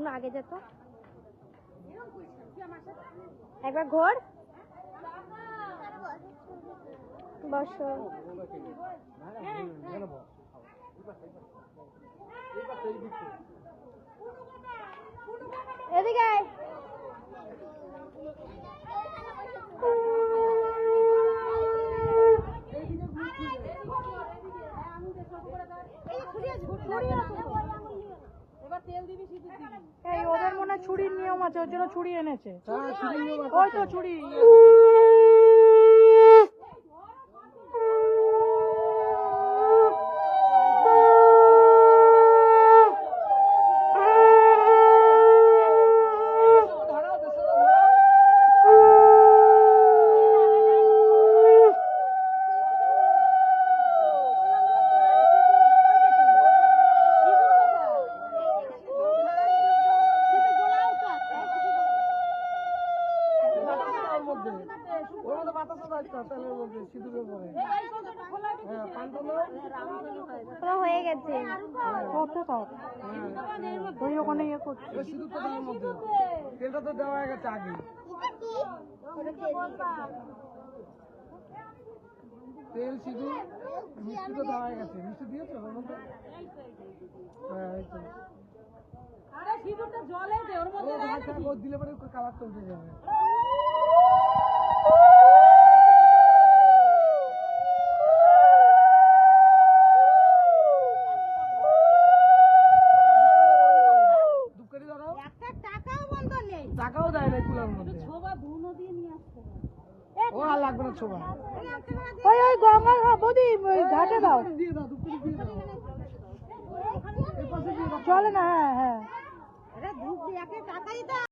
আগে যেত একবার ঘোর বসো এদিকে ওদের মনে ছুরির নিয়ম আছে ওর জন্য ছুরি এনেছে ওই তো ছুরি হয়ে গেছে ওখানে ইয়ে করছে তেলটা তো দেওয়া হয়ে গেছে আগে তেল সিঁদুর মিষ্টি তো দেওয়া হয়ে গেছে মিষ্টি দিয়েছো দিলে পরে কালারটা উঠে যাবে টাকাও দেয় না কুলার মধ্যে ও আর লাগবে না ছোবা ওই ওই গঙ্গার বদি ঘাটে দাও দিয়ে দাও দুপুরে দিয়ে দাও চলে না হ্যাঁ হ্যাঁ